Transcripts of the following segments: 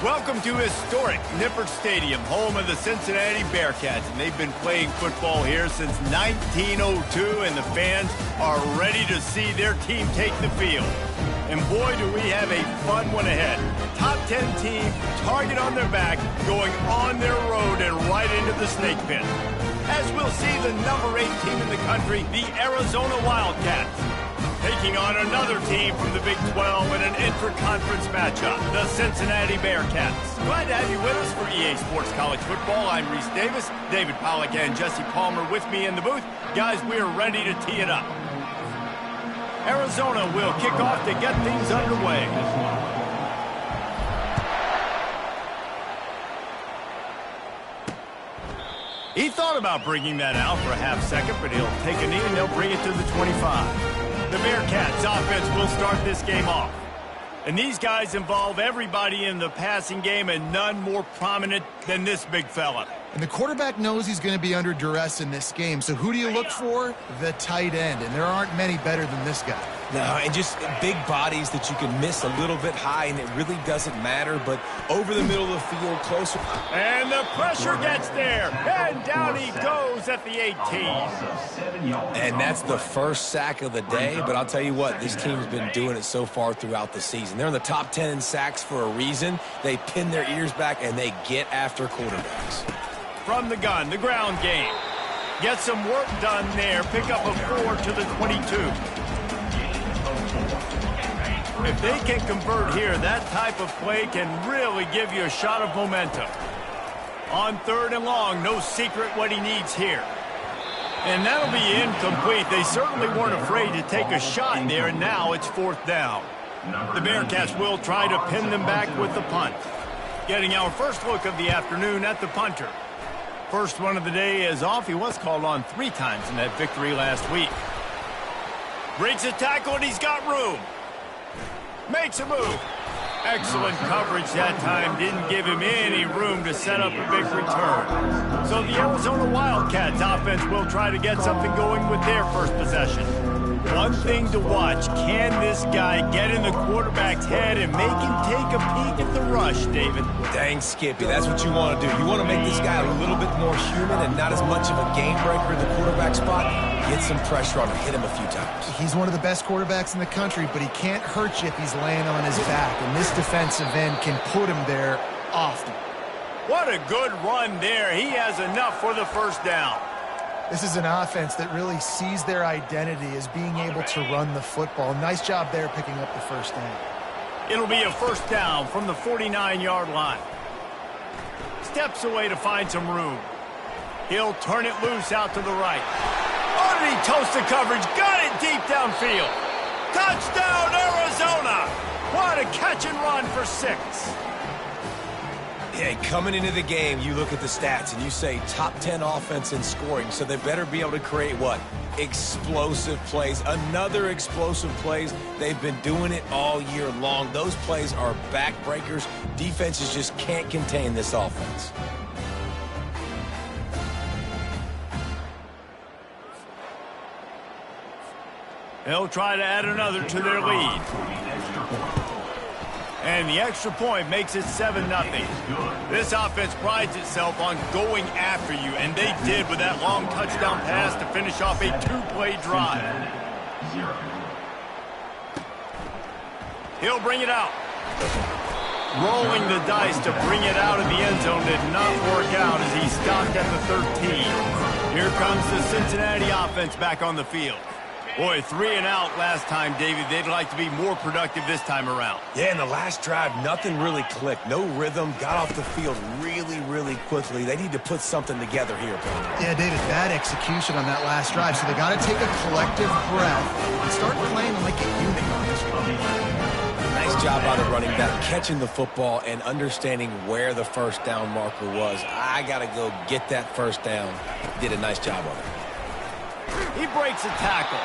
Welcome to historic Nippert Stadium, home of the Cincinnati Bearcats. And they've been playing football here since 1902, and the fans are ready to see their team take the field. And boy, do we have a fun one ahead. Top 10 team, target on their back, going on their road and right into the snake pit. As we'll see the number 8 team in the country, the Arizona Wildcats, taking on another team from the Big 12 in an intra-conference matchup, the Cincinnati Bearcats. Glad to have you with us for EA Sports College Football. I'm Reese Davis, David Pollack and Jesse Palmer with me in the booth. Guys, we are ready to tee it up. Arizona will kick off to get things underway. He thought about bringing that out for a half second, but he'll take a knee and they'll bring it to the 25. The Bearcats offense will start this game off. And these guys involve everybody in the passing game, and none more prominent than this big fella. And the quarterback knows he's going to be under duress in this game. So who do you look for? The tight end. And there aren't many better than this guy. No, and just big bodies that you can miss a little bit high, and it really doesn't matter. But over the middle of the field, closer. And the pressure gets there. And down he goes at the 18. And that's the first sack of the day. But I'll tell you what, this team's been doing it so far throughout the season. They're in the top 10 in sacks for a reason. They pin their ears back, and they get after quarterbacks. From the gun, the ground game. Get some work done there. Pick up a 4 to the 22. If they can convert here, that type of play can really give you a shot of momentum. On 3rd and long, no secret what he needs here. And that'll be incomplete. They certainly weren't afraid to take a shot there, and now it's 4th down. The Bearcats will try to pin them back with the punt. Getting our first look of the afternoon at the punter. First one of the day is off. He was called on 3 times in that victory last week. Breaks a tackle, and he's got room. Makes a move. Excellent coverage that time. Didn't give him any room to set up a big return. So the Arizona Wildcats offense will try to get something going with their first possession. One thing to watch, can this guy get in the quarterback's head and make him take a peek at the rush, David? Dang, Skippy, that's what you want to do. You want to make this guy a little bit more human and not as much of a game breaker in the quarterback spot. Get some pressure on him, hit him a few times. He's one of the best quarterbacks in the country, but he can't hurt you if he's laying on his back. And this defensive end can put him there often. What a good run there. He has enough for the first down. This is an offense that really sees their identity as being able to run the football. Nice job there picking up the first down. It'll be a first down from the 49-yard line. Steps away to find some room. He'll turn it loose out to the right. Oh, did he toast the coverage? Got it deep downfield. Touchdown, Arizona! What a catch and run for 6. Yeah, coming into the game, you look at the stats and you say top 10 offense in scoring, so they better be able to create what? Explosive plays. Another explosive plays. They've been doing it all year long. Those plays are backbreakers. Defenses just can't contain this offense. They'll try to add another to their lead. And the extra point makes it 7-0. This offense prides itself on going after you, and they did with that long touchdown pass to finish off a 2-play drive. He'll bring it out. Rolling the dice to bring it out of the end zone did not work out as he stopped at the 13. Here comes the Cincinnati offense back on the field. Boy, 3 and out last time, David. They'd like to be more productive this time around. Yeah, in the last drive, nothing really clicked. No rhythm. Got off the field really quickly. They need to put something together here, Palmer. Yeah, David, bad execution on that last drive. So they got to take a collective breath and start playing like a unit on this one. Nice job by the running back, catching the football and understanding where the first down marker was. I got to go get that first down. Did a nice job on it. He breaks a tackle,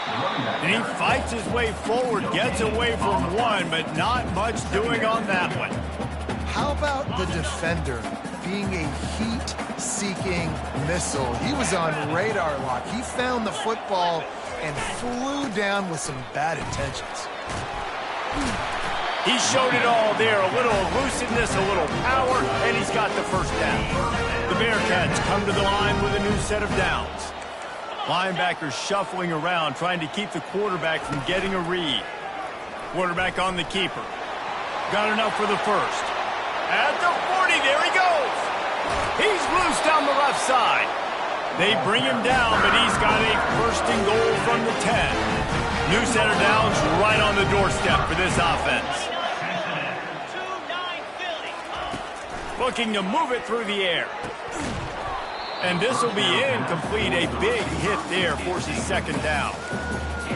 and he fights his way forward, gets away from one, but not much doing on that one. How about the defender being a heat-seeking missile? He was on radar lock. He found the football and flew down with some bad intentions. He showed it all there, a little elusiveness, a little power, and he's got the first down. The Bearcats come to the line with a new set of downs. Linebackers shuffling around, trying to keep the quarterback from getting a read. Quarterback on the keeper. Got enough for the first. At the 40, there he goes. He's loose down the left side. They bring him down, but he's got a first and goal from the 10. New set of downs right on the doorstep for this offense. Looking to move it through the air. And this will be incomplete. A big hit there forces second down.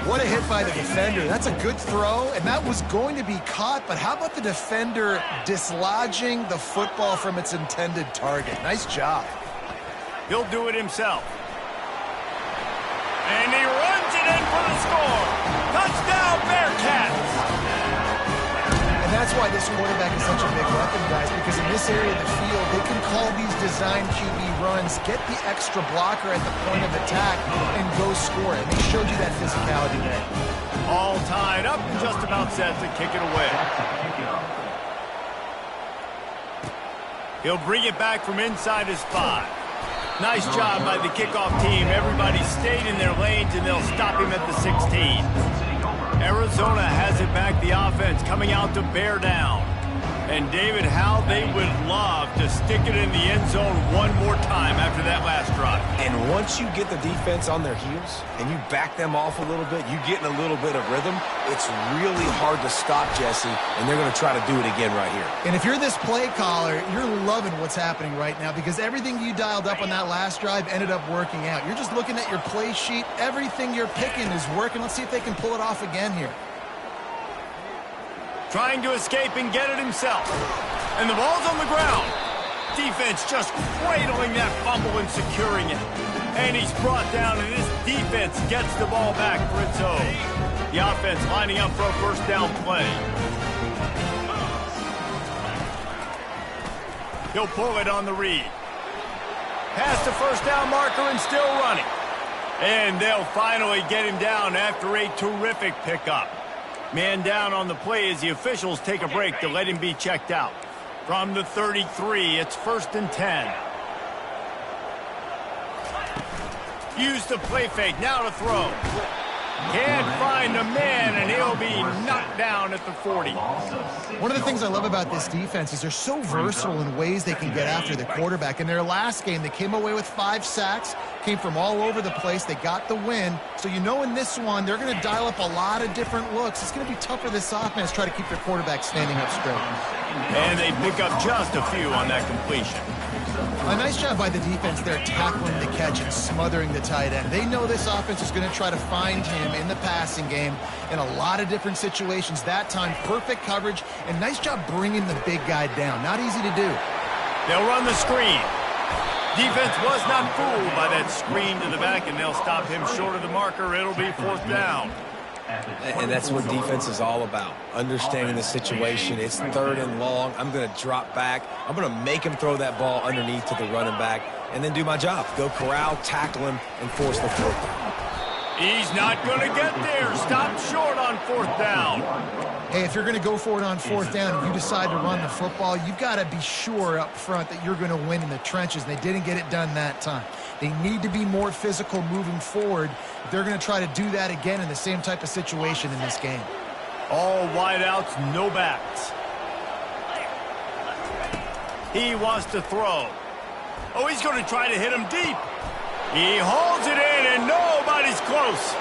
What a hit by the defender. That's a good throw, and that was going to be caught, but how about the defender dislodging the football from its intended target? Nice job. He'll do it himself. And he runs it in for the score. Touchdown, Bearcats! And that's why this quarterback is such a big weapon, guys, because in this area of the field, they can call these design QB runs, get the extra blocker at the point of attack, and go score it. And they showed you that physicality there. All tied up and just about set to kick it away. He'll bring it back from inside his 5. Nice job by the kickoff team. Everybody stayed in their lanes, and they'll stop him at the 16. Arizona has it back, the offense coming out to bear down. And David, how they would love to stick it in the end zone one more time after that last drive. And once you get the defense on their heels and you back them off a little bit, you get in a little bit of rhythm, it's really hard to stop, Jesse, and they're going to try to do it again right here. And if you're this play caller, you're loving what's happening right now because everything you dialed up on that last drive ended up working out. You're just looking at your play sheet. Everything you're picking is working. Let's see if they can pull it off again here. Trying to escape and get it himself. And the ball's on the ground. Defense just cradling that fumble and securing it. And he's brought down, and this defense gets the ball back for its own. The offense lining up for a first down play. He'll pull it on the read. Past the first down marker and still running. And they'll finally get him down after a terrific pickup. Man down on the play as the officials take a break to let him be checked out. From the 33, it's 1st and 10. Use the play fake, now to throw. Can't find a man, and he'll be knocked down at the 40. One of the things I love about this defense is they're so versatile in ways they can get after the quarterback. In their last game, they came away with 5 sacks, came from all over the place. They got the win. So you know in this one, they're going to dial up a lot of different looks. It's going to be tough for this offense to try to keep their quarterback standing up straight. And they pick up just a few on that completion. A nice job by the defense there tackling the catch and smothering the tight end. They know this offense is going to try to find him in the passing game in a lot of different situations. That time, perfect coverage, and nice job bringing the big guy down. Not easy to do. They'll run the screen. Defense was not fooled by that screen to the back, and they'll stop him short of the marker. It'll be 4th down. And that's what defense is all about, understanding the situation. It's 3rd and long. I'm going to drop back. I'm going to make him throw that ball underneath to the running back and then do my job. Go corral, tackle him, and force the 4th down. He's not going to get there. Stop short on 4th down. Hey, if you're going to go for it on 4th down and you decide to run the football, you've got to be sure up front that you're going to win in the trenches. And they didn't get it done that time. They need to be more physical moving forward. They're going to try to do that again in the same type of situation in this game. All wideouts, no backs. He wants to throw. Oh, he's going to try to hit him deep. He holds it in, and nobody's close.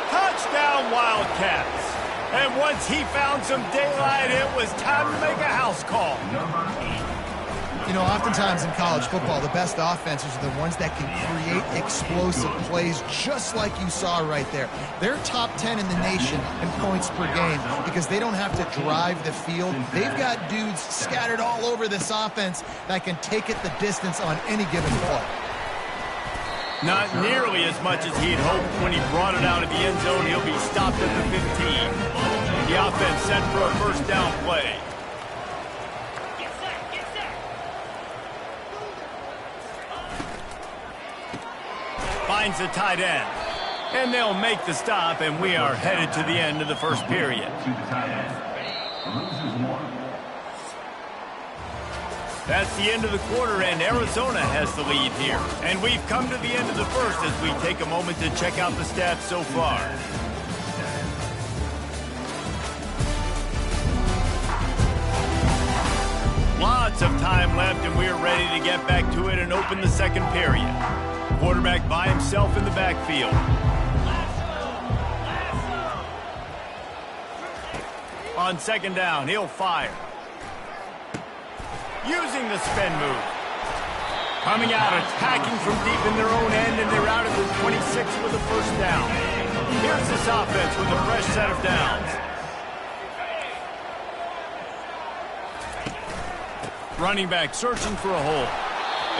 Touchdown, Wildcats. And once he found some daylight, it was time to make a house call. You know, oftentimes in college football, the best offenses are the ones that can create explosive plays just like you saw right there. They're top 10 in the nation in points per game because they don't have to drive the field. They've got dudes scattered all over this offense that can take it the distance on any given play. Not nearly as much as he'd hoped when he brought it out of the end zone. He'll be stopped at the 15. The offense set for a first down play. Finds the tight end. And they'll make the stop, and we are headed to the end of the first period. That's the end of the quarter, and Arizona has the lead here. And we've come to the end of the first as we take a moment to check out the stats so far. Lots of time left, and we're ready to get back to it and open the second period. Quarterback by himself in the backfield. On second down, he'll fire. Using the spin move. Coming out, attacking from deep in their own end, and they're out at the 26 with a first down. Here's this offense with a fresh set of downs. Running back searching for a hole.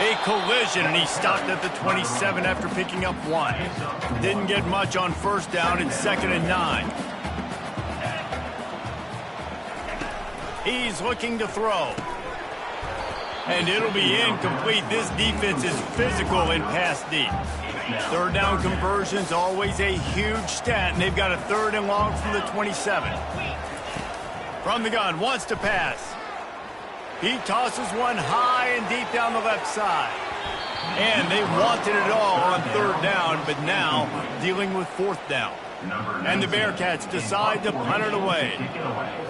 A collision, and he stopped at the 27 after picking up 1. Didn't get much on first down. It's 2nd and 9. He's looking to throw. And it'll be incomplete. This defense is physical in pass deep. Third down conversion's always a huge stat, and they've got a 3rd and long from the 27. From the gun, wants to pass. He tosses one high and deep down the left side. And they wanted it all on 3rd down, but now dealing with 4th down. And the Bearcats decide to punt it away.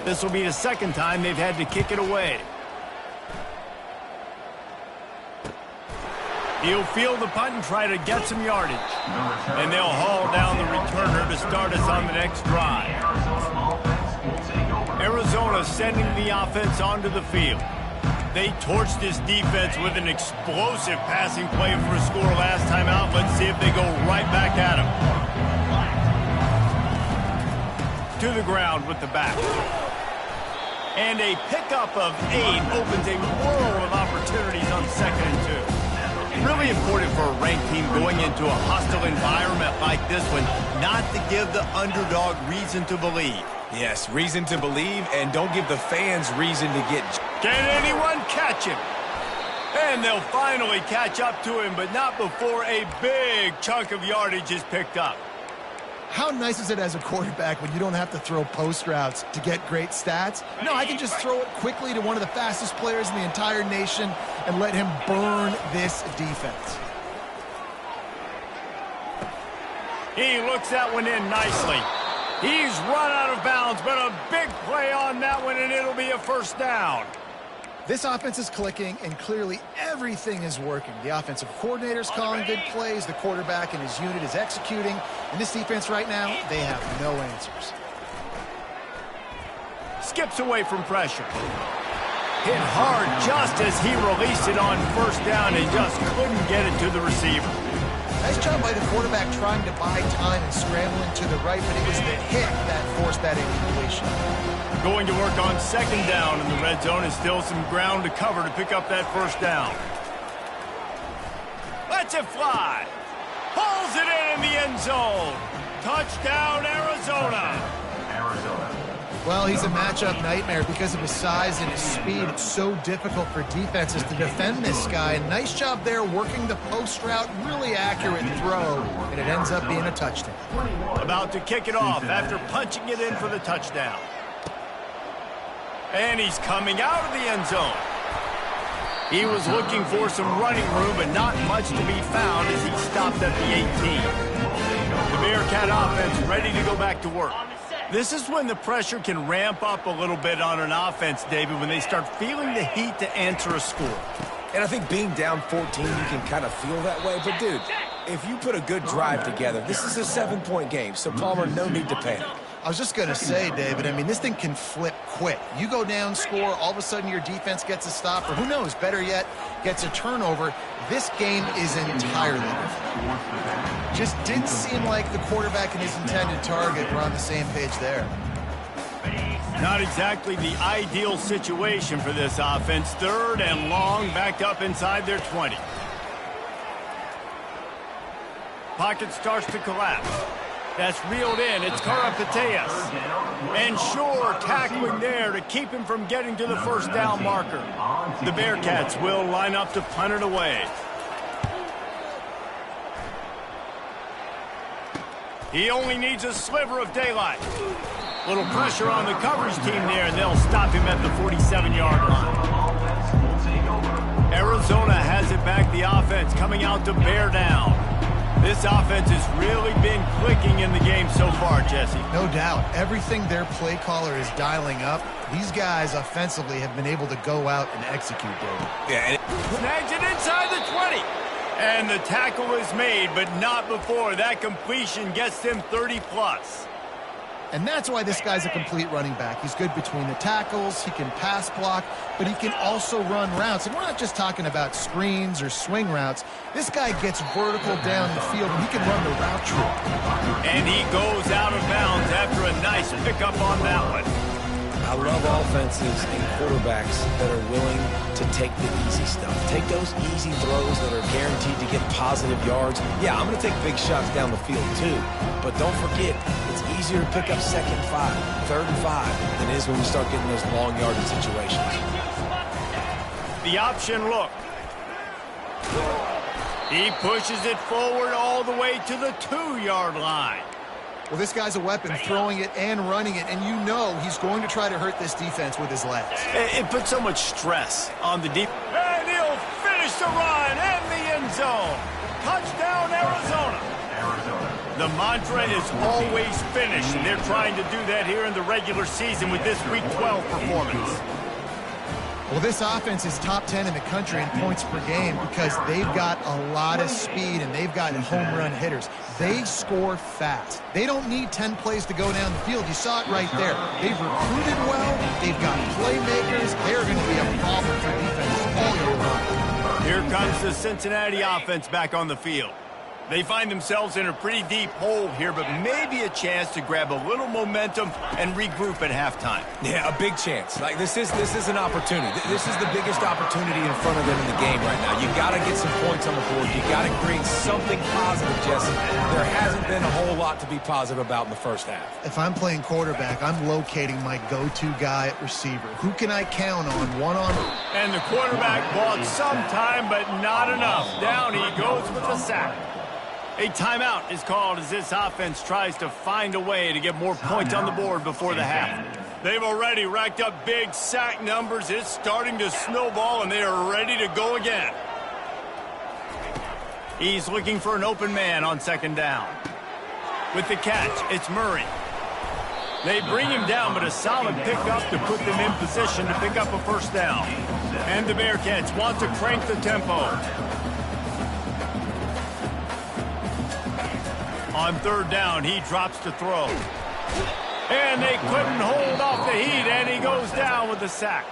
This will be the 2nd time they've had to kick it away. He'll field the punt and try to get some yardage. And they'll haul down the returner to start us on the next drive. Arizona sending the offense onto the field. They torched this defense with an explosive passing play for a score last time out. Let's see if they go right back at him. To the ground with the back. And a pickup of 8 opens a world of opportunities on 2nd and 2. Really important for a ranked team going into a hostile environment like this one, not to give the underdog reason to believe. Yes, reason to believe, and don't give the fans reason to get... Can anyone catch him? And they'll finally catch up to him, but not before a big chunk of yardage is picked up. How nice is it as a quarterback when you don't have to throw post routes to get great stats? No, I can just throw it quickly to one of the fastest players in the entire nation and let him burn this defense. He looks that one in nicely. He's run out of bounds, but a big play on that one, and it'll be a first down. This offense is clicking, and clearly everything is working. The offensive coordinator's calling good plays. The quarterback and his unit is executing. And this defense right now, they have no answers. Skips away from pressure. Hit hard just as he released it on first down and just couldn't get it to the receiver. Nice job by the quarterback trying to buy time and scrambling to the right, but it was the hit that forced that incompletion. Going to work on 2nd down in the red zone, and still some ground to cover to pick up that first down. Lets it fly. Pulls it in the end zone. Touchdown, Arizona. Well, he's a matchup nightmare because of his size and his speed. It's so difficult for defenses to defend this guy. And nice job there working the post route. Really accurate throw, and it ends up being a touchdown. About to kick it off after punching it in for the touchdown. And he's coming out of the end zone. He was looking for some running room, but not much to be found as he stopped at the 18. The Bearcat offense ready to go back to work. This is when the pressure can ramp up a little bit on an offense, David, when they start feeling the heat to answer a score. And I think being down 14, you can kind of feel that way. But, dude, if you put a good drive together, this is a 7-point game, so, Palmer, no need to panic. I was just going to say, David, I mean, this thing can flip quick. You go down, score, all of a sudden your defense gets a stop, or who knows, better yet, gets a turnover. This game is entirely different. Just didn't seem like the quarterback and his intended target were on the same page there. Not exactly the ideal situation for this offense. 3rd and long, backed up inside their 20. Pocket starts to collapse. That's reeled in. It's Karapateas. And sure, tackling there to keep him from getting to the first down marker. The Bearcats will line up to punt it away. He only needs a sliver of daylight. Little pressure on the coverage team there, and they'll stop him at the 47-yard line. Arizona has it back, the offense coming out to bear down. This offense has really been clicking in the game so far, Jesse. No doubt. Everything their play caller is dialing up, these guys offensively have been able to go out and execute, David. Yeah, Snags it inside the 20. And the tackle is made, but not before that completion gets them 30-plus. And that's why this guy's a complete running back. He's good between the tackles, he can pass block, but he can also run routes. And we're not just talking about screens or swing routes. This guy gets vertical down the field, and he can run the route tree. And he goes out of bounds after a nice pickup on that one. I love offenses and quarterbacks that are willing to take the easy stuff. Take those easy throws that are guaranteed to get positive yards. Yeah, I'm going to take big shots down the field too. But don't forget, it's easier to pick up 2nd and 5, 3rd and 5 than it is when we start getting those long yardage situations. The option look. He pushes it forward all the way to the 2-yard line. Well, this guy's a weapon, throwing it and running it, and you know he's going to try to hurt this defense with his legs. It puts so much stress on the deep. And he'll finish the run and the end zone. Touchdown, Arizona. The mantra is always finish, and they're trying to do that here in the regular season with this Week 12 performance. Well, this offense is top 10 in the country in points per game because they've got a lot of speed and they've got home run hitters. They score fast. They don't need 10 plays to go down the field. You saw it right there. They've recruited well. They've got playmakers. They're going to be a problem for defenses all year long. Here comes the Cincinnati offense back on the field. They find themselves in a pretty deep hole here, but maybe a chance to grab a little momentum and regroup at halftime. Yeah, a big chance. Like this is an opportunity. This is the biggest opportunity in front of them in the game right now. You got to get some points on the board. You got to create something positive, Jesse. There hasn't been a whole lot to be positive about in the first half. If I'm playing quarterback, I'm locating my go-to guy at receiver. Who can I count on one-on-one? And the quarterback bought some time, but not enough. Down he goes with the sack. A timeout is called as this offense tries to find a way to get more points on the board before the half. They've already racked up big sack numbers. It's starting to snowball, and they are ready to go again. He's looking for an open man on 2nd down. With the catch, it's Murray. They bring him down, but a solid pickup to put them in position to pick up a 1st down. And the Bearcats want to crank the tempo. On 3rd down, he drops to throw. And they couldn't hold off the heat, and he goes down with the sack.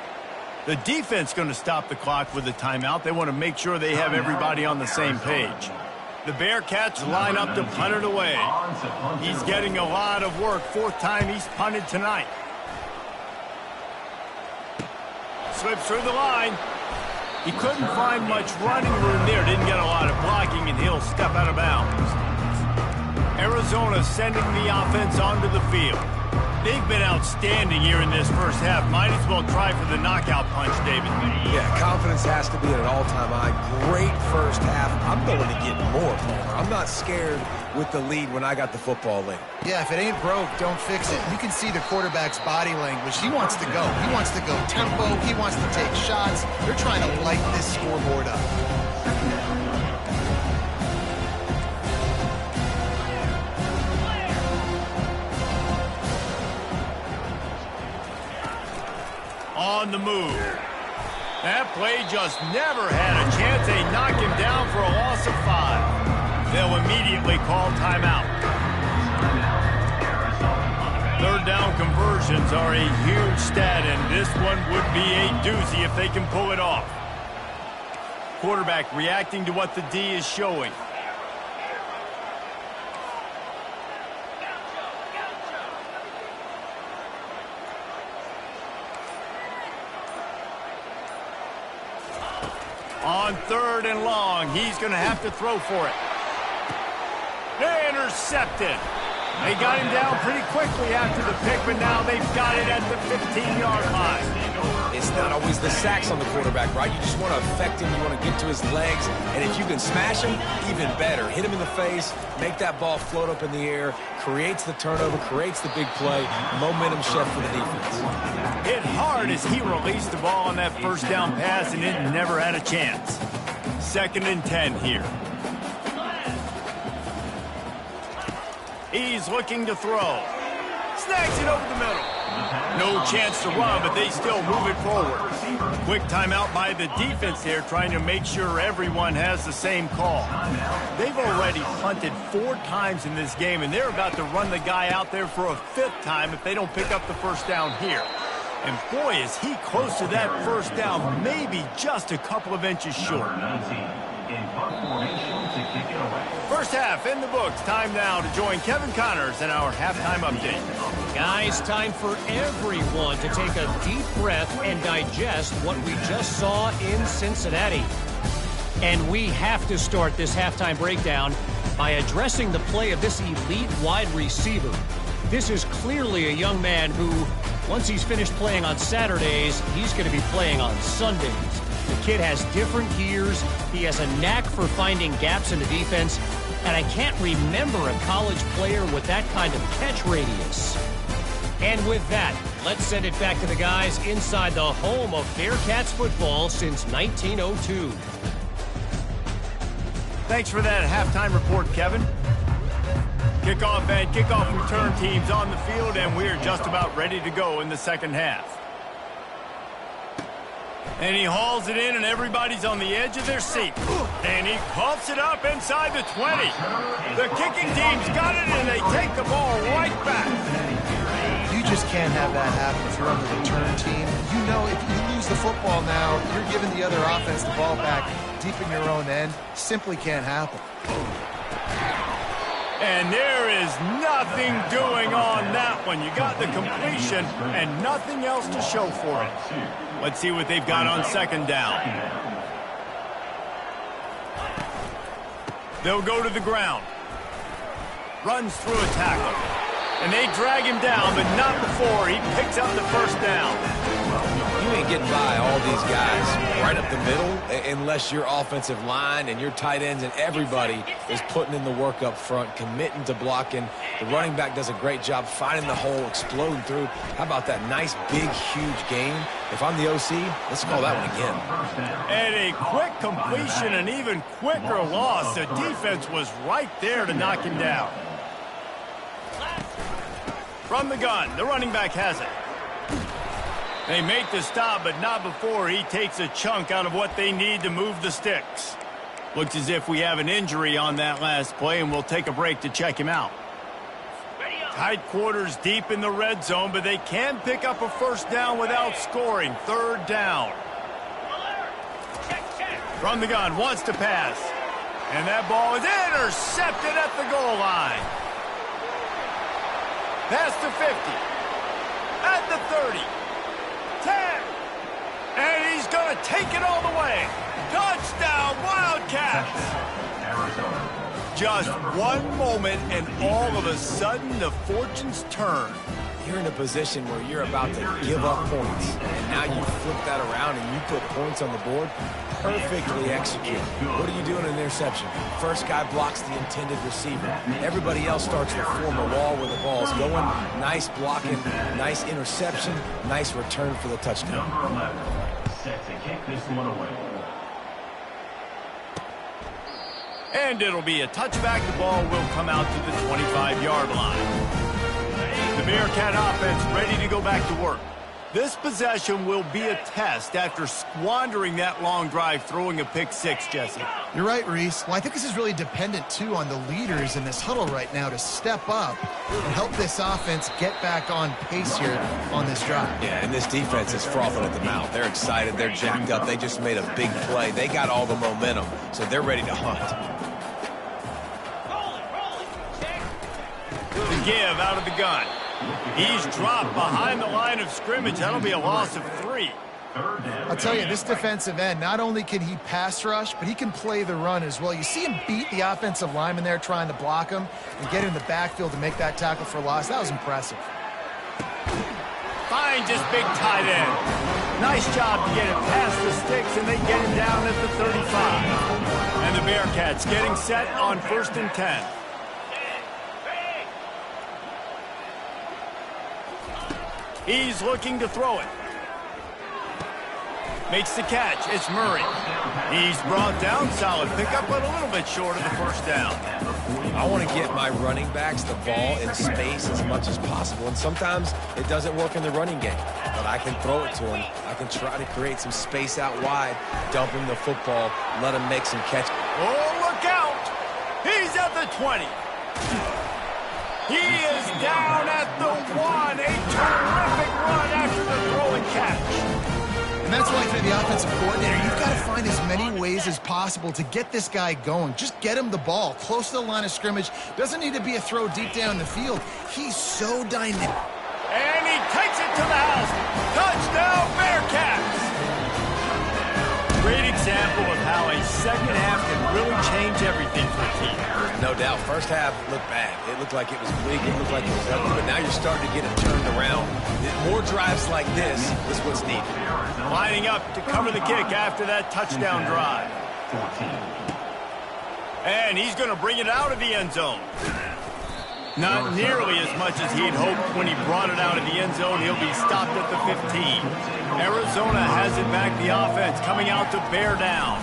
The defense going to stop the clock with the timeout. They want to make sure they have everybody on the same page. The Bearcats line up to punt it away. He's getting a lot of work. 4th time he's punted tonight. Slips through the line. He couldn't find much running room there. Didn't get a lot of blocking, and he'll step out of bounds. Arizona sending the offense onto the field. They've been outstanding here in this first half. Might as well try for the knockout punch, David. Yeah, confidence has to be at an all-time high. Great first half. I'm going to get more, Palmer. I'm not scared with the lead when I got the football late. Yeah, if it ain't broke, don't fix it. You can see the quarterback's body language. He wants to go. He wants to go tempo. He wants to take shots. They're trying to light this scoreboard up. On the move. That play just never had a chance. They knock him down for a loss of 5. They'll immediately call timeout. 3rd down conversions are a huge stat, and this one would be a doozy if they can pull it off. Quarterback reacting to what the D is showing. On 3rd and long, he's going to have to throw for it. They intercepted. They got him down pretty quickly after the pick, but now they've got it at the 15-yard line. it's not always the sacks on the quarterback, right? You just want to affect him. You want to get to his legs. And if you can smash him, even better. Hit him in the face, make that ball float up in the air, creates the turnover, creates the big play, momentum shift for the defense. Hit hard as he released the ball on that first down pass, and it never had a chance. 2nd and 10 here. He's looking to throw. Snags it over the middle. No chance to run, but they still move it forward. Quick timeout by the defense there, trying to make sure everyone has the same call. They've already punted 4 times in this game, and they're about to run the guy out there for a 5th time if they don't pick up the first down here. And boy, is he close to that first down, maybe just a couple of inches short. First half in the books. Time now to join Kevin Connors in our halftime update. Guys, time for everyone to take a deep breath and digest what we just saw in Cincinnati. And we have to start this halftime breakdown by addressing the play of this elite wide receiver. This is clearly a young man who, once he's finished playing on Saturdays, he's going to be playing on Sundays. The kid has different gears. He has a knack for finding gaps in the defense. And I can't remember a college player with that kind of catch radius. And with that, let's send it back to the guys inside the home of Bearcats football since 1902. Thanks for that halftime report, Kevin. Kickoff and kickoff return teams on the field, and we're just about ready to go in the second half. And he hauls it in, and everybody's on the edge of their seat. And he coughs it up inside the 20. The kicking team's got it, and they take the ball right back. You just can't have that happen if you're on the return team. You know if you lose the football now, you're giving the other offense the ball back deep in your own end. Simply can't happen. And there is nothing doing on that one. You got the completion and nothing else to show for it. Let's see what they've got on 2nd down. They'll go to the ground. Runs through a tackle. And they drag him down, but not before he picks up the first down. You ain't getting by all these guys right up the middle unless your offensive line and your tight ends and everybody is putting in the work up front, committing to blocking. The running back does a great job finding the hole, exploding through. How about that nice, big, huge game? If I'm the OC, let's call that one again. And a quick completion, an even quicker loss. The defense was right there to knock him down. From the gun, the running back has it. They make the stop, but not before he takes a chunk out of what they need to move the sticks. Looks as if we have an injury on that last play, and we'll take a break to check him out. Tight quarters deep in the red zone, but they can pick up a first down without scoring. 3rd down. From the gun, wants to pass. And that ball is intercepted at the goal line. Past the 50. At the 30. 10. And he's going to take it all the way. Touchdown, Wildcats. Just one moment, and all of a sudden, the fortunes turn. You're in a position where you're about to give up points. And now you flip that around and you put points on the board. Perfectly executed. What do you do in an interception? First guy blocks the intended receiver. Everybody else starts to form a wall where the ball's going. Nice blocking, nice interception, nice return for the touchdown. Set to kick this one away. And it'll be a touchback. The ball will come out to the 25-yard line. The Bearcat offense ready to go back to work. This possession will be a test after squandering that long drive, throwing a pick six, Jesse. You're right, Reese. Well, I think this is really dependent, too, on the leaders in this huddle right now to step up and help this offense get back on pace here on this drive. Yeah, and this defense is frothing at the mouth. They're excited. They're jacked up. They just made a big play. They got all the momentum, so they're ready to hunt. The give out of the gun. He's dropped behind the line of scrimmage. That'll be a loss of 3. I'll tell you, this defensive end, not only can he pass rush, but he can play the run as well. You see him beat the offensive lineman there trying to block him and get in the backfield to make that tackle for loss. That was impressive. Finds his big tight end. Nice job to get it past the sticks, and they get him down at the 35. And the Bearcats getting set on 1st and 10. He's looking to throw it. Makes the catch. It's Murray. He's brought down. Solid pickup, but a little bit short of the first down. I want to get my running backs the ball in space as much as possible, and sometimes it doesn't work in the running game, but I can throw it to him. I can try to create some space out wide, dump him the football, let him make some catch. Oh, look out! He's at the 20. He is down at the 1. A terrific run after the throw and catch. And that's why, for the offensive coordinator, you've got to find as many ways as possible to get this guy going. Just get him the ball close to the line of scrimmage. Doesn't need to be a throw deep down the field. He's so dynamic. And he takes it to the house. Touchdown, Bearcats! Great example of how a second half can really change everything for a team. No doubt. First half looked bad. It looked like it was weak. It looked like it was ugly. But now you're starting to get it turned around. More drives like this is what's needed. Lining up to cover the kick after that touchdown drive. And he's going to bring it out of the end zone. Not nearly as much as he'd hoped when he brought it out of the end zone. He'll be stopped at the 15. Arizona has it back, the offense coming out to bear down.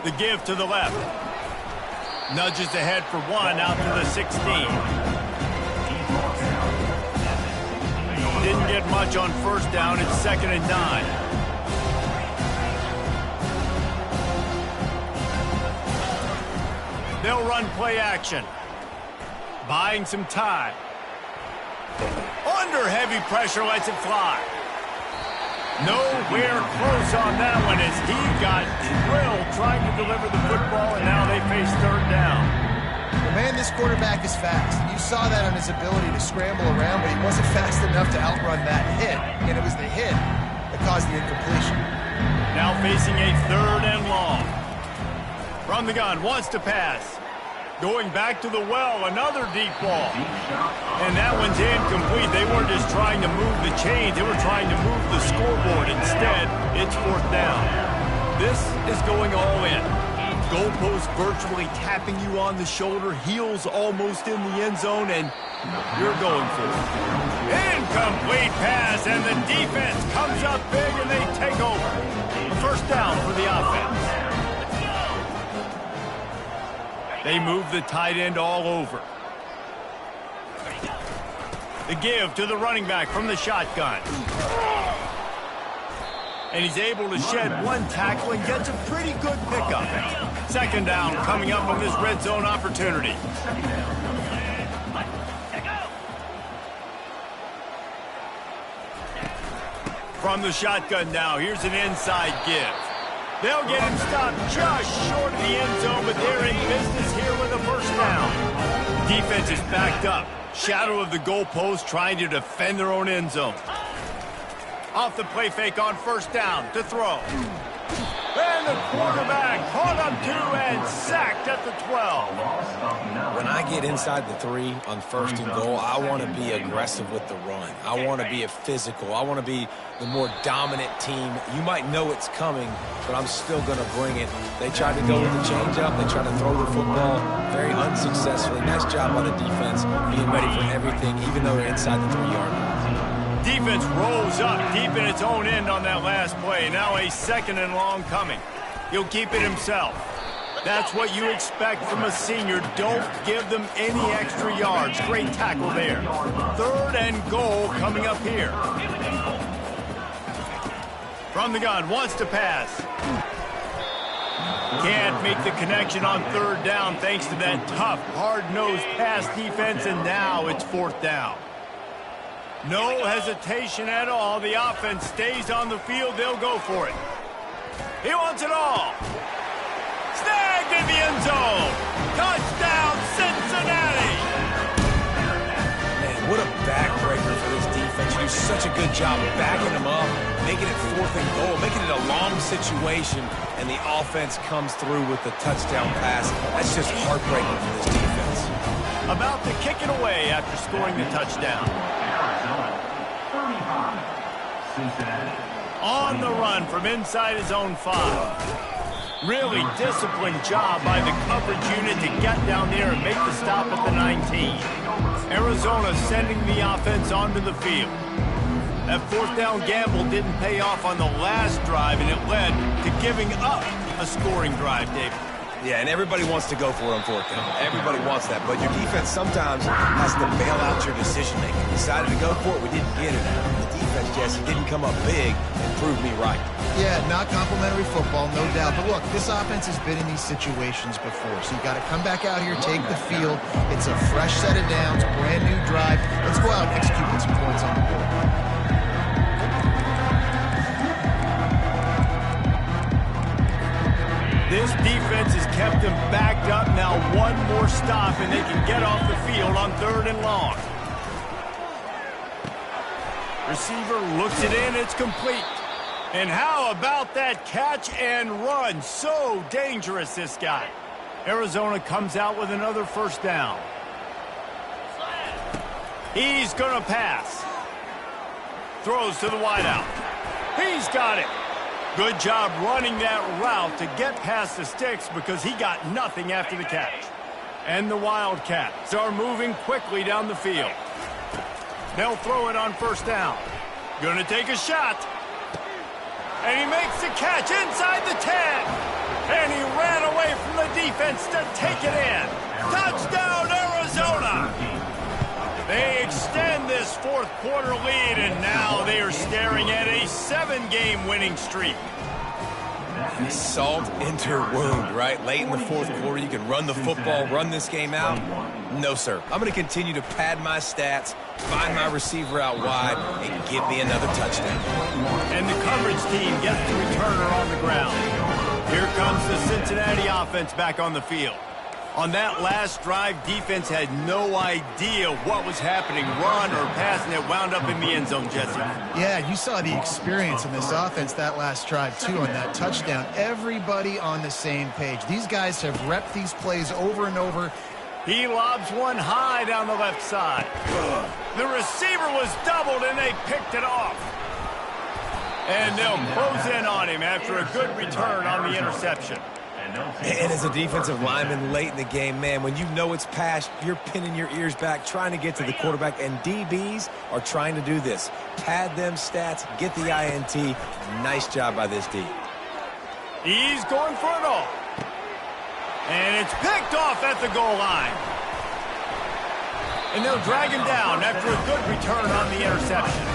The give to the left. Nudges ahead for 1 out to the 16. Didn't get much on first down. It's 2nd and 9. They'll run play action. Buying some time. Under heavy pressure, lets it fly. Nowhere close on that one as he got drilled trying to deliver the football, and now they face 3rd down. Well, man, this quarterback is fast. You saw that on his ability to scramble around, but he wasn't fast enough to outrun that hit, and it was the hit that caused the incompletion. Now facing a 3rd and long. From the gun, wants to pass. Going back to the well, another deep ball. And that one's incomplete. They weren't just trying to move the chains. They were trying to move the scoreboard. Instead, it's 4th down. This is going all in. Goalpost virtually tapping you on the shoulder. Heels almost in the end zone, and you're going for it. Incomplete pass, and the defense comes up big, and they take over. A 1st down for the offense. They move the tight end all over. The give to the running back from the shotgun. And he's able to shed 1 tackle and gets a pretty good pickup. 2nd down coming up on this red zone opportunity. From the shotgun now, here's an inside give. They'll get him stopped just short of the end zone, but they're in business here with a 1st down. Defense is backed up. Shadow of the goalpost trying to defend their own end zone. Off the play fake on 1st down to throw. And the quarterback caught up to and sacked at the 12. When I get inside the 3 on 1st and goal, I want to be aggressive with the run. I want to be a physical. I want to be the more dominant team. You might know it's coming, but I'm still going to bring it. They tried to go with the changeup. They tried to throw the football very unsuccessfully. Nice job by the defense, being ready for everything, even though they're inside the 3-yard line. Defense rolls up deep in its own end on that last play. Now a 2nd and long coming. He'll keep it himself. That's what you expect from a senior. Don't give them any extra yards. Great tackle there. 3rd and goal coming up here. From the gun, wants to pass. Can't make the connection on 3rd down thanks to that tough, hard-nosed pass defense, and now it's 4th down. No hesitation at all. The offense stays on the field. They'll go for it. He wants it all. Snagged in the end zone. Touchdown, Cincinnati. Man, what a backbreaker for this defense. You do such a good job backing them up, making it 4th and goal, making it a long situation, and the offense comes through with the touchdown pass. That's just heartbreaking for this defense. About to kick it away after scoring the touchdown. Arizona, 35, Cincinnati. On the run from inside his own 5. Really disciplined job by the coverage unit to get down there and make the stop at the 19. Arizona sending the offense onto the field. That fourth down gamble didn't pay off on the last drive, and it led to giving up a scoring drive, David. Yeah, and everybody wants to go for it on fourth down. Everybody wants that, but your defense sometimes has to bail out your decision-making. Decided to go for it, we didn't get it. The defense, Jesse, didn't come up big and prove me right. Yeah, not complimentary football, no doubt. But look, this offense has been in these situations before, so you got to come back out here, take the field. It's a fresh set of downs, brand new drive. Let's go out and execute with some points on the board. This defense has kept them backed up. Now one more stop, and they can get off the field on 3rd and long. Receiver looks it in. It's complete. And how about that catch and run? So dangerous, this guy. Arizona comes out with another first down. He's going to pass. Throws to the wideout. He's got it. Good job running that route to get past the sticks because he got nothing after the catch. And the Wildcats are moving quickly down the field. They'll throw it on first down. Gonna take a shot. And he makes the catch inside the 10. And he ran away from the defense to take it in. Touchdown, Arizona! They extend this fourth quarter lead, and now they are staring at a 7-game winning streak. Salt into her wound, right? Late in the fourth quarter, you can run the football, run this game out. No, sir. I'm going to continue to pad my stats, find my receiver out wide, and give me another touchdown. And the coverage team gets the returner on the ground. Here comes the Cincinnati offense back on the field. On that last drive, defense had no idea what was happening, run or pass, and it wound up in the end zone, Jesse. Yeah, you saw the experience in this offense that last drive, too, on that touchdown. Everybody on the same page. These guys have repped these plays over and over. He lobs one high down the left side. The receiver was doubled, and they picked it off. And they'll close in on him after a good return on the interception. And as a defensive lineman late in the game, man, when you know it's passed, you're pinning your ears back, trying to get to the quarterback, and DBs are trying to do this. Pad them stats, get the INT. Nice job by this D. He's going for it all. And it's picked off at the goal line. And they'll drag him down after a good return on the interception.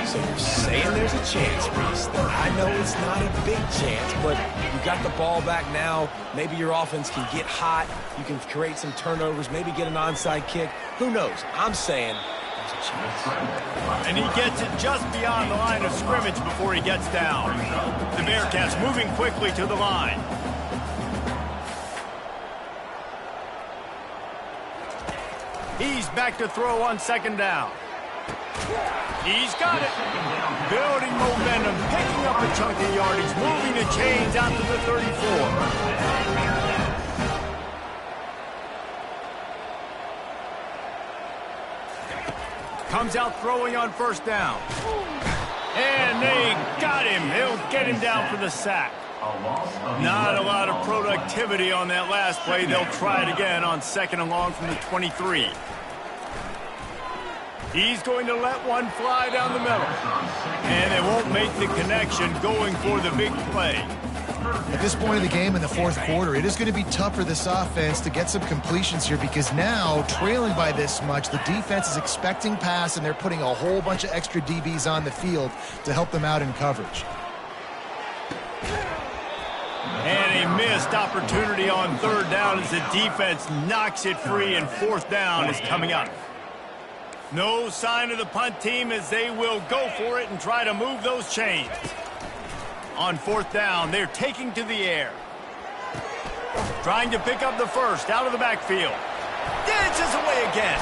So you're saying there's a chance, Reese. I know it's not a big chance, but you got the ball back now. Maybe your offense can get hot. You can create some turnovers, maybe get an onside kick. Who knows? I'm saying there's a chance. And he gets it just beyond the line of scrimmage before he gets down. The Bearcats moving quickly to the line. He's back to throw on second down. He's got it. Building momentum, picking up a chunk of yardage, moving the chains out to the 34. Comes out throwing on first down. And they got him. They'll get him down for the sack. Not a lot of productivity on that last play. They'll try it again on second and long from the 23. He's going to let one fly down the middle. And they won't make the connection going for the big play. At this point of the game in the fourth quarter, it is going to be tough for this offense to get some completions here because now, trailing by this much, the defense is expecting pass and they're putting a whole bunch of extra DBs on the field to help them out in coverage. And a missed opportunity on third down as the defense knocks it free, and fourth down is coming up. No sign of the punt team as they will go for it and try to move those chains. On fourth down, they're taking to the air. Trying to pick up the first out of the backfield. Dances away again.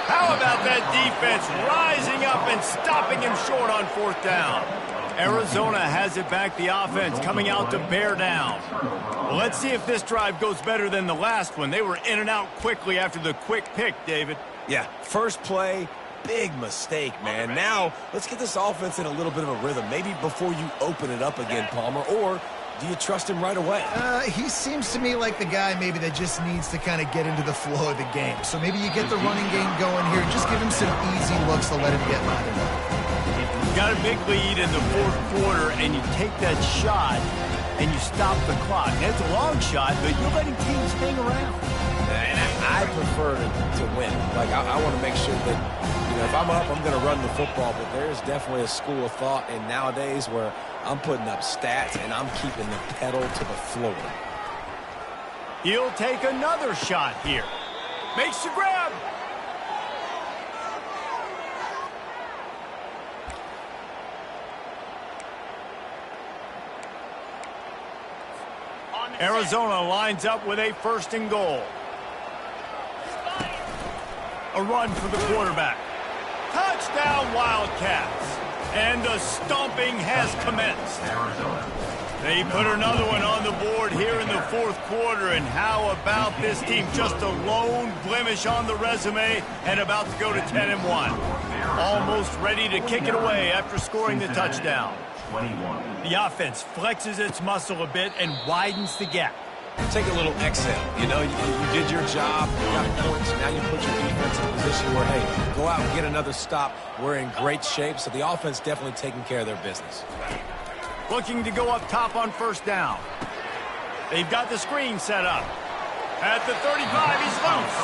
How about that defense rising up and stopping him short on fourth down? Arizona has it back, the offense coming out to bear down. Well, let's see if this drive goes better than the last one. They were in and out quickly after the quick pick, David. Yeah, first play, big mistake, man. Now, let's get this offense in a little bit of a rhythm. Maybe before you open it up again, Palmer, or do you trust him right away? He seems to me like the guy maybe that just needs to kind of get into the flow of the game. So maybe you get the running game going here. Just give him some easy looks to let him get lathered up. You got a big lead in the fourth quarter, and you take that shot, and you stop the clock. And it's a long shot, but you're letting teams hang around. And I prefer to win. Like, I want to make sure that, you know, if I'm up, I'm going to run the football. But there's definitely a school of thought in nowadays where I'm putting up stats and I'm keeping the pedal to the floor. He'll take another shot here. Makes the grab. Arizona lines up with a 1st and goal. A run for the quarterback. Touchdown, Wildcats. And the stomping has commenced. They put another one on the board here in the fourth quarter. And how about this team? Just a lone blemish on the resume and about to go to 10-1. Almost ready to kick it away after scoring the touchdown. The offense flexes its muscle a bit and widens the gap. Take a little exhale. You know, you did your job, you got points, now you put your defense in a position where, hey, go out and get another stop. We're in great shape, so the offense definitely taking care of their business. Looking to go up top on 1st down. They've got the screen set up. At the 35, he's loose.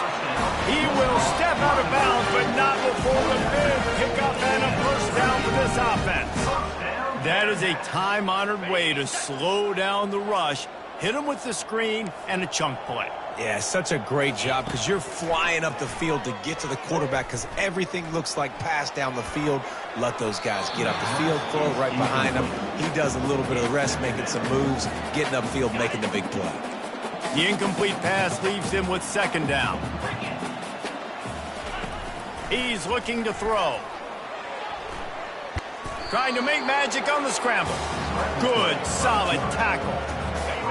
He will step out of bounds, but not before the big pickup and a 1st down for this offense. That is a time-honored way to slow down the rush, hit him with the screen, and a chunk play. Yeah, such a great job because you're flying up the field to get to the quarterback because everything looks like pass down the field. Let those guys get up the field, throw it right behind him. He does a little bit of the rest, making some moves, getting upfield, making the big play. The incomplete pass leaves him with 2nd down. He's looking to throw. Trying to make magic on the scramble. Good, solid tackle.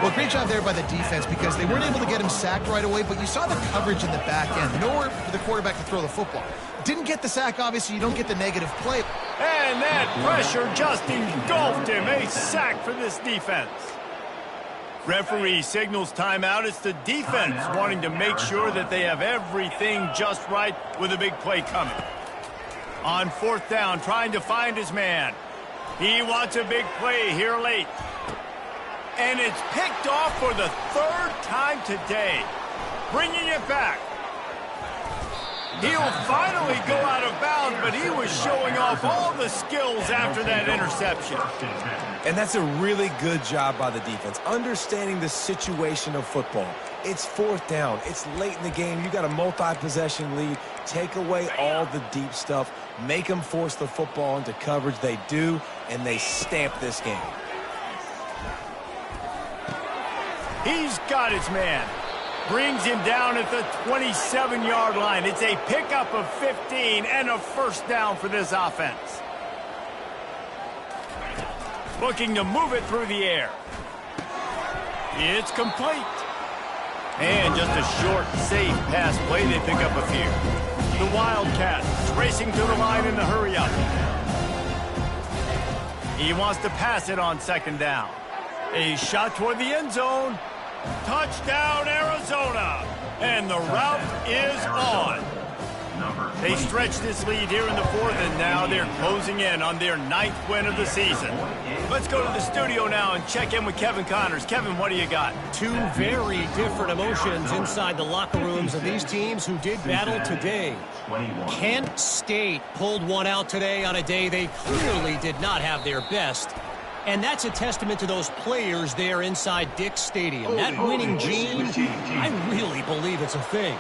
Well, great job there by the defense because they weren't able to get him sacked right away, but you saw the coverage in the back end. Nowhere for the quarterback to throw the football. Didn't get the sack, obviously. You don't get the negative play. And that pressure just engulfed him. A sack for this defense. Referee signals timeout. It's the defense wanting to make sure that they have everything just right with a big play coming. On 4th down, trying to find his man. He wants a big play here late. And it's picked off for the 3rd time today. Bringing it back. He'll finally go out of bounds, but he was showing off all the skills after that interception. And that's a really good job by the defense, understanding the situation of football. It's 4th down. It's late in the game. You got a multi-possession lead. Take away all the deep stuff. Make them force the football into coverage. They do, and they stamp this game. He's got his man. Brings him down at the 27-yard line. It's a pickup of 15 and a 1st down for this offense. Looking to move it through the air. It's complete. And just a short, safe pass play. They pick up a few. The Wildcats racing to the line in the hurry up. He wants to pass it on 2nd down. A shot toward the end zone. Touchdown, Arizona. And the route is on. They stretch this lead here in the 4th, and now they're closing in on their 9th win of the season. Let's go to the studio now and check in with Kevin Connors. Kevin, what do you got? Two very different emotions inside the locker rooms of these teams who did battle today. Kent State pulled one out today on a day they clearly did not have their best. And that's a testament to those players there inside Dick's Stadium. That winning gene, I really believe it's a thing.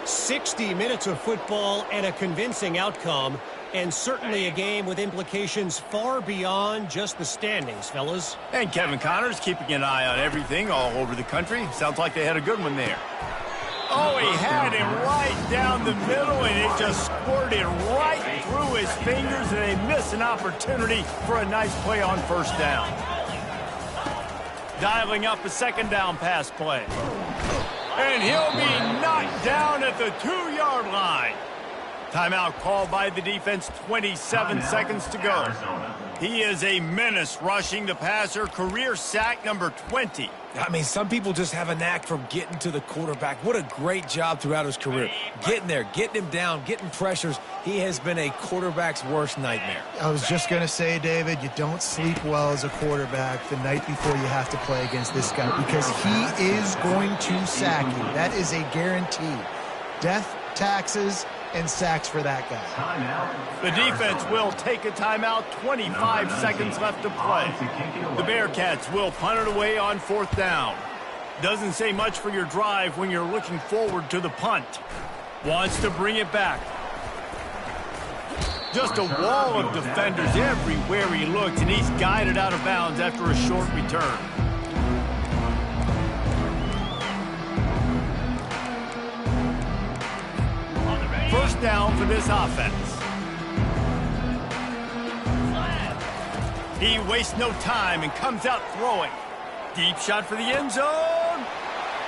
60 minutes of football and a convincing outcome, and certainly a game with implications far beyond just the standings, fellas. And Kevin Connors keeping an eye on everything all over the country. Sounds like they had a good one there. Oh, he had him right down the middle, and it just squirted right through his fingers, and they missed an opportunity for a nice play on 1st down. Dialing up a 2nd down pass play. And he'll be knocked down at the 2-yard line. Timeout called by the defense, 27 seconds to go. Arizona. He is a menace rushing the passer, career sack number 20. I mean, some people just have a knack for getting to the quarterback. What a great job throughout his career. Getting there, getting him down, getting pressures. He has been a quarterback's worst nightmare. I was just going to say, David, you don't sleep well as a quarterback the night before you have to play against this guy because he is going to sack you. That is a guarantee. Death, taxes, and sacks for that guy. Timeout. The defense will take a timeout, 25 seconds left to play. The Bearcats will punt it away on 4th down. Doesn't say much for your drive when you're looking forward to the punt. Wants to bring it back. Just a wall of defenders everywhere he looks, and he's guided out of bounds after a short return. First down for this offense. He wastes no time and comes out throwing. Deep shot for the end zone.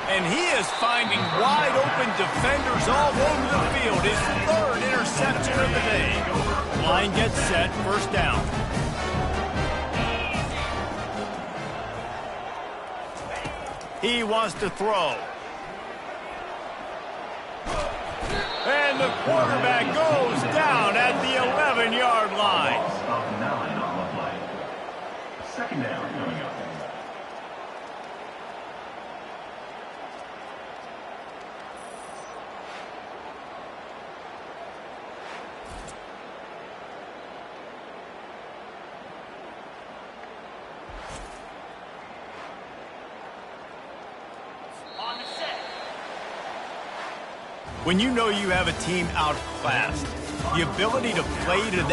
And he is finding wide open defenders all over the field. His 3rd interception of the day. Line gets set, first down. He wants to throw. And the quarterback goes down at the 11-yard line. Loss of 9 on the play. Second down coming up. When you know you have a team outclassed, the ability to play to that